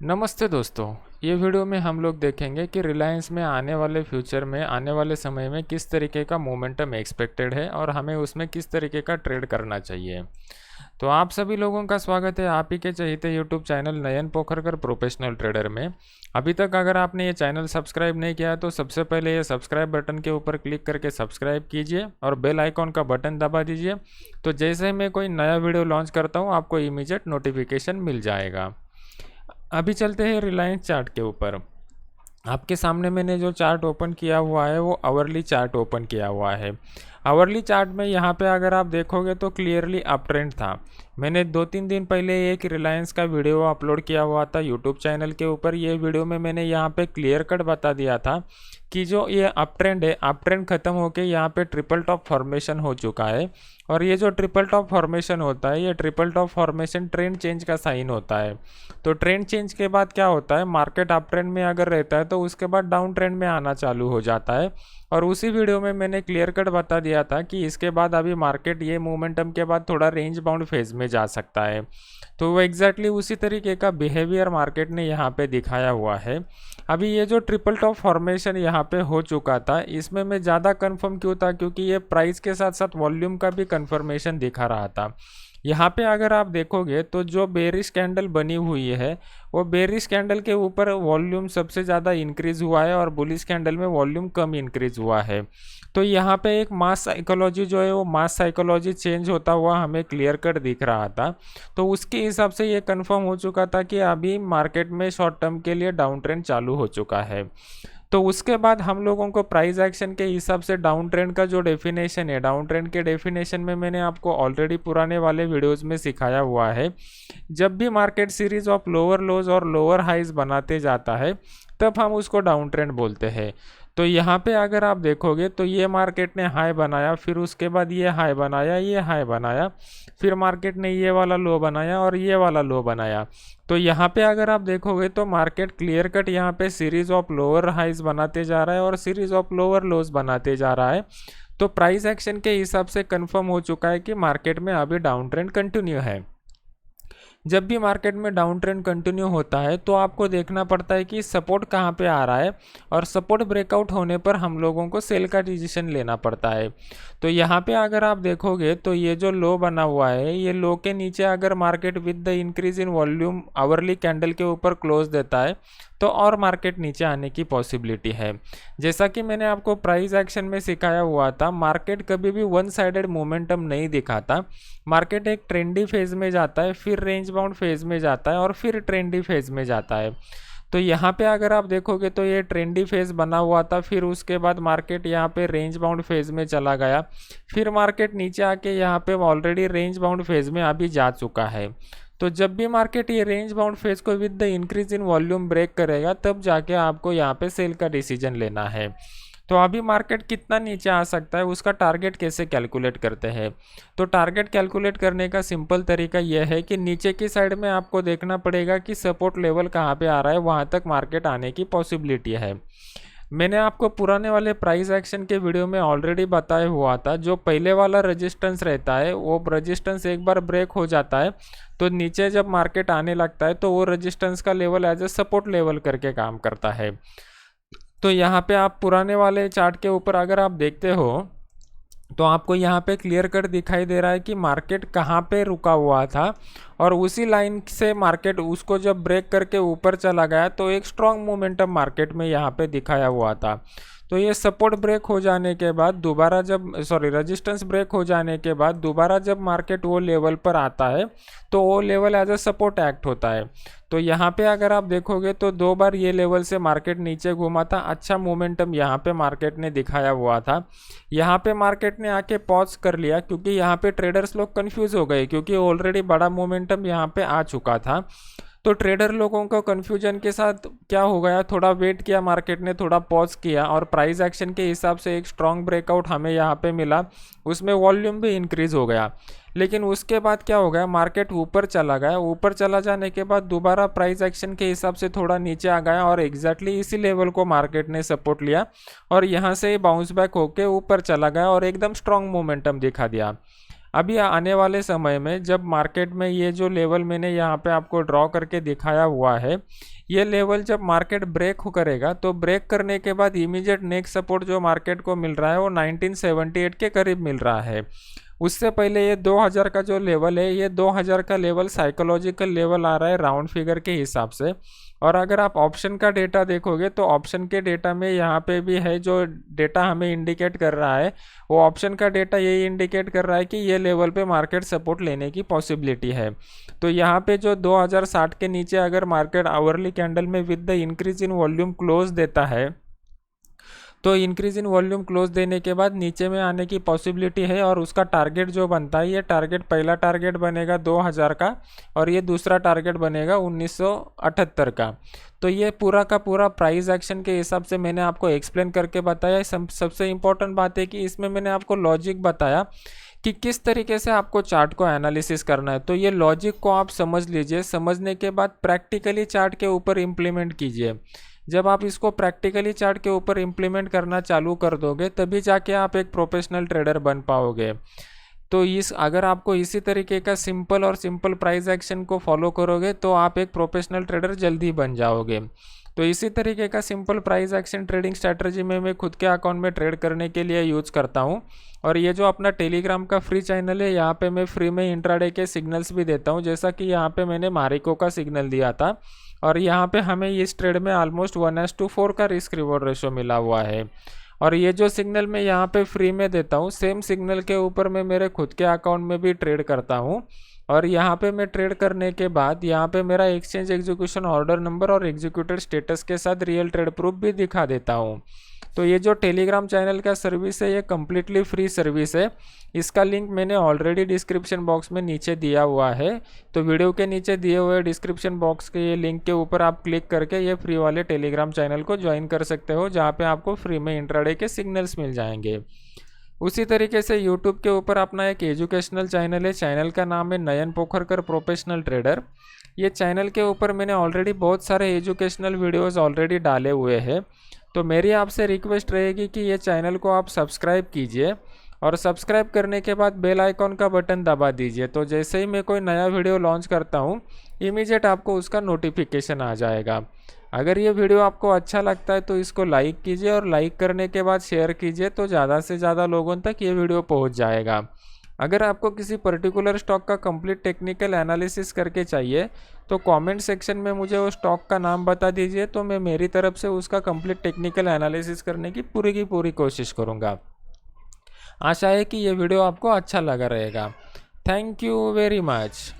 नमस्ते दोस्तों। ये वीडियो में हम लोग देखेंगे कि रिलायंस में आने वाले फ्यूचर में आने वाले समय में किस तरीके का मोमेंटम एक्सपेक्टेड है और हमें उसमें किस तरीके का ट्रेड करना चाहिए। तो आप सभी लोगों का स्वागत है आप ही के चहेते यूट्यूब चैनल नयन पोखरकर प्रोफेशनल ट्रेडर में। अभी तक अगर आपने ये चैनल सब्सक्राइब नहीं किया तो सबसे पहले ये सब्सक्राइब बटन के ऊपर क्लिक करके सब्सक्राइब कीजिए और बेल आइकॉन का बटन दबा दीजिए। तो जैसे मैं कोई नया वीडियो लॉन्च करता हूँ आपको इमीडिएट नोटिफिकेशन मिल जाएगा। अभी चलते हैं रिलायंस चार्ट के ऊपर। आपके सामने मैंने जो चार्ट ओपन किया हुआ है वो आवरली चार्ट ओपन किया हुआ है। आवरली चार्ट में यहाँ पे अगर आप देखोगे तो क्लियरली अप ट्रेंड था। मैंने 2-3 दिन पहले एक रिलायंस का वीडियो अपलोड किया हुआ था यूट्यूब चैनल के ऊपर। ये वीडियो में मैंने यहाँ पे क्लियर कट बता दिया था कि जो ये अप ट्रेंड है अप ट्रेंड खत्म होके यहाँ पे ट्रिपल टॉप फॉर्मेशन हो चुका है। और ये जो ट्रिपल टॉप फॉर्मेशन होता है ये triple top formation trend change का साइन होता है। तो ट्रेंड चेंज के बाद क्या होता है, मार्केट अप ट्रेंड में अगर रहता है तो उसके बाद डाउन ट्रेंड में आना चालू हो जाता है। और उसी वीडियो में मैंने क्लियर कट बता दिया था कि इसके बाद अभी मार्केट ये मोमेंटम के बाद थोड़ा रेंज बाउंड फेज में जा सकता है। तो वो एग्जैक्टली उसी तरीके का बिहेवियर मार्केट ने यहाँ पे दिखाया हुआ है। अभी ये जो ट्रिपल टॉप फॉर्मेशन यहाँ पे हो चुका था इसमें मैं ज़्यादा कंफर्म क्यों था, क्योंकि ये प्राइस के साथ साथ वॉल्यूम का भी कंफर्मेशन दिखा रहा था। यहाँ पे अगर आप देखोगे तो जो बेरिश कैंडल बनी हुई है वो बेरिश कैंडल के ऊपर वॉल्यूम सबसे ज़्यादा इंक्रीज हुआ है और बुलिश कैंडल में वॉल्यूम कम इंक्रीज हुआ है। तो यहाँ पे एक मास साइकोलॉजी जो है वो मास साइकोलॉजी चेंज होता हुआ हमें क्लियर कट दिख रहा था। तो उसके हिसाब से ये कंफर्म हो चुका था कि अभी मार्केट में शॉर्ट टर्म के लिए डाउन ट्रेंड चालू हो चुका है। तो उसके बाद हम लोगों को प्राइस एक्शन के हिसाब से डाउन ट्रेंड का जो डेफिनेशन है, डाउन ट्रेंड के डेफिनेशन में मैंने आपको ऑलरेडी पुराने वाले वीडियोस में सिखाया हुआ है। जब भी मार्केट सीरीज ऑफ लोअर लोज और लोअर हाइज बनाते जाता है तब हम उसको डाउन ट्रेंड बोलते हैं। तो यहाँ पे अगर आप देखोगे तो ये मार्केट ने हाई बनाया, फिर उसके बाद ये हाई बनाया, ये हाई बनाया, फिर मार्केट ने ये वाला लो बनाया और ये वाला लो बनाया। तो यहाँ पे अगर आप देखोगे तो मार्केट क्लियर कट यहाँ पे सीरीज ऑफ लोअर हाइज बनाते जा रहा है और सीरीज ऑफ लोअर लोज बनाते जा रहा है। तो प्राइस एक्शन के हिसाब से कंफर्म हो चुका है कि मार्केट में अभी डाउन ट्रेंड कंटिन्यू है। जब भी मार्केट में डाउन ट्रेंड कंटिन्यू होता है तो आपको देखना पड़ता है कि सपोर्ट कहाँ पे आ रहा है और सपोर्ट ब्रेकआउट होने पर हम लोगों को सेल का डिसीजन लेना पड़ता है। तो यहाँ पे अगर आप देखोगे तो ये जो लो बना हुआ है ये लो के नीचे अगर market with the increase in volume hourly candle के ऊपर क्लोज देता है तो और मार्केट नीचे आने की पॉसिबिलिटी है। जैसा कि मैंने आपको प्राइस एक्शन में सिखाया हुआ था, मार्केट कभी भी वन साइडेड मोमेंटम नहीं दिखाता। मार्केट एक ट्रेंडी फेज में जाता है, फिर रेंज बाउंड फेज में जाता है और फिर ट्रेंडी फेज में जाता है। तो यहाँ पे अगर आप देखोगे तो ये ट्रेंडी फेज बना हुआ था, फिर उसके बाद मार्केट यहाँ पे रेंज बाउंड फेज में चला गया, फिर मार्केट नीचे आके यहाँ पे ऑलरेडी रेंज बाउंड फेज में अभी जा चुका है। तो जब भी मार्केट ये रेंज बाउंड फेज को with the increase in volume break करेगा तब जाके आपको यहाँ पे सेल का डिसीजन लेना है। तो अभी मार्केट कितना नीचे आ सकता है उसका टारगेट कैसे कैलकुलेट करते हैं। तो टारगेट कैलकुलेट करने का सिंपल तरीका यह है कि नीचे की साइड में आपको देखना पड़ेगा कि सपोर्ट लेवल कहाँ पे आ रहा है, वहाँ तक मार्केट आने की पॉसिबिलिटी है। मैंने आपको पुराने वाले प्राइस एक्शन के वीडियो में ऑलरेडी बताया हुआ था, जो पहले वाला रेजिस्टेंस रहता है वो रेजिस्टेंस एक बार ब्रेक हो जाता है तो नीचे जब मार्केट आने लगता है तो वो रेजिस्टेंस का level as a support level करके काम करता है। तो यहाँ पे आप पुराने वाले चार्ट के ऊपर अगर आप देखते हो तो आपको यहाँ पे क्लियर कट दिखाई दे रहा है कि मार्केट कहाँ पे रुका हुआ था और उसी लाइन से मार्केट उसको जब ब्रेक करके ऊपर चला गया तो एक स्ट्रॉन्ग मोमेंटम मार्केट में यहाँ पे दिखाया हुआ था। तो ये सपोर्ट ब्रेक हो जाने के बाद दोबारा रेजिस्टेंस ब्रेक हो जाने के बाद दोबारा जब मार्केट वो लेवल पर आता है तो वो level as a support act होता है। तो यहाँ पे अगर आप देखोगे तो 2 बार ये लेवल से मार्केट नीचे घूमा था, अच्छा मोमेंटम यहाँ पे मार्केट ने दिखाया हुआ था। यहाँ पे मार्केट ने आके पॉज कर लिया क्योंकि यहाँ पे ट्रेडर्स लोग कंफ्यूज हो गए क्योंकि ऑलरेडी बड़ा मोमेंटम यहाँ पे आ चुका था। तो ट्रेडर लोगों को कन्फ्यूजन के साथ क्या हो गया, थोड़ा वेट किया, मार्केट ने थोड़ा पॉज किया और प्राइस एक्शन के हिसाब से एक स्ट्रॉन्ग ब्रेकआउट हमें यहाँ पे मिला, उसमें वॉल्यूम भी इंक्रीज हो गया। लेकिन उसके बाद क्या हो गया, मार्केट ऊपर चला गया, ऊपर चला जाने के बाद दोबारा प्राइस एक्शन के हिसाब से थोड़ा नीचे आ गया और एग्जैक्टली इसी लेवल को मार्केट ने सपोर्ट लिया और यहाँ से बाउंस बैक होके ऊपर चला गया और एकदम स्ट्रॉन्ग मोमेंटम दिखा दिया। अभी आने वाले समय में जब मार्केट में ये जो लेवल मैंने यहाँ पे आपको ड्रॉ करके दिखाया हुआ है, ये लेवल जब मार्केट ब्रेक करेगा तो ब्रेक करने के बाद इमीडिएट नेक्स्ट सपोर्ट जो मार्केट को मिल रहा है वो 1978 के करीब मिल रहा है। उससे पहले ये 2000 का जो लेवल है, ये 2000 का लेवल साइकोलॉजिकल लेवल आ रहा है राउंड फिगर के हिसाब से। और अगर आप ऑप्शन का डेटा देखोगे तो ऑप्शन के डेटा में यहाँ पे भी है, जो डेटा हमें इंडिकेट कर रहा है वो ऑप्शन का डेटा यही इंडिकेट कर रहा है कि ये लेवल पे मार्केट सपोर्ट लेने की पॉसिबिलिटी है। तो यहाँ पे जो 2060 के नीचे अगर मार्केट आवरली कैंडल में with the increase in volume close देता है, तो इंक्रीज इन वॉल्यूम क्लोज देने के बाद नीचे में आने की पॉसिबिलिटी है। और उसका टारगेट जो बनता है, ये टारगेट पहला टारगेट बनेगा 2000 का और ये दूसरा टारगेट बनेगा 1978 का। तो ये पूरा का पूरा प्राइस एक्शन के हिसाब से मैंने आपको एक्सप्लेन करके बताया। सबसे इम्पोर्टेंट बात है कि इसमें मैंने आपको लॉजिक बताया कि किस तरीके से आपको चार्ट को एनालिसिस करना है। तो ये लॉजिक को आप समझ लीजिए, समझने के बाद प्रैक्टिकली चार्ट के ऊपर इम्प्लीमेंट कीजिए। जब आप इसको प्रैक्टिकली चार्ट के ऊपर इम्प्लीमेंट करना चालू कर दोगे तभी जाके आप एक प्रोफेशनल ट्रेडर बन पाओगे। तो अगर आपको इसी तरीके का सिंपल प्राइस एक्शन को फॉलो करोगे तो आप एक प्रोफेशनल ट्रेडर जल्दी बन जाओगे। तो इसी तरीके का simple price action trading strategy में मैं खुद के अकाउंट में ट्रेड करने के लिए यूज़ करता हूँ। और ये जो अपना टेलीग्राम का फ्री चैनल है, यहाँ पे मैं फ्री में इंट्राडे के सिग्नल्स भी देता हूँ, जैसा कि यहाँ पे मैंने मारिको का सिग्नल दिया था। और यहाँ पे हमें इस ट्रेड में ऑलमोस्ट 1:4 का रिस्क रिवॉर्ड रेशो मिला हुआ है। और ये जो सिग्नल मैं यहाँ पे फ्री में देता हूँ, सेम सिग्नल के ऊपर मैं मेरे खुद के अकाउंट में भी ट्रेड करता हूँ। और यहाँ पे मैं ट्रेड करने के बाद यहाँ पे मेरा एक्सचेंज एग्जीक्यूशन ऑर्डर नंबर और एग्जीक्यूटेड स्टेटस के साथ रियल ट्रेड प्रूफ भी दिखा देता हूँ। तो ये जो टेलीग्राम चैनल का सर्विस है, ये कम्प्लीटली फ्री सर्विस है। इसका लिंक मैंने ऑलरेडी डिस्क्रिप्शन बॉक्स में नीचे दिया हुआ है। तो वीडियो के नीचे दिए हुए डिस्क्रिप्शन बॉक्स के ये लिंक के ऊपर आप क्लिक करके ये फ्री वाले टेलीग्राम चैनल को ज्वाइन कर सकते हो, जहाँ पे आपको फ्री में इंट्राडे के सिग्नल्स मिल जाएंगे। उसी तरीके से यूट्यूब के ऊपर अपना एक एजुकेशनल चैनल है, चैनल का नाम है नयन पोखरकर प्रोफेशनल ट्रेडर। ये चैनल के ऊपर मैंने ऑलरेडी बहुत सारे एजुकेशनल वीडियोस ऑलरेडी डाले हुए हैं। तो मेरी आपसे रिक्वेस्ट रहेगी कि ये चैनल को आप सब्सक्राइब कीजिए और सब्सक्राइब करने के बाद बेल आइकॉन का बटन दबा दीजिए। तो जैसे ही मैं कोई नया वीडियो लॉन्च करता हूँ, इमीडिएट आपको उसका नोटिफिकेशन आ जाएगा। अगर ये वीडियो आपको अच्छा लगता है तो इसको लाइक कीजिए और लाइक करने के बाद शेयर कीजिए, तो ज़्यादा से ज़्यादा लोगों तक ये वीडियो पहुँच जाएगा। अगर आपको किसी पर्टिकुलर स्टॉक का कंप्लीट टेक्निकल एनालिसिस करके चाहिए तो कमेंट सेक्शन में मुझे वो स्टॉक का नाम बता दीजिए, तो मैं मेरी तरफ से उसका कंप्लीट टेक्निकल एनालिसिस करने की पूरी कोशिश करूँगा। आशा है कि ये वीडियो आपको अच्छा लगा रहेगा। Thank you very much.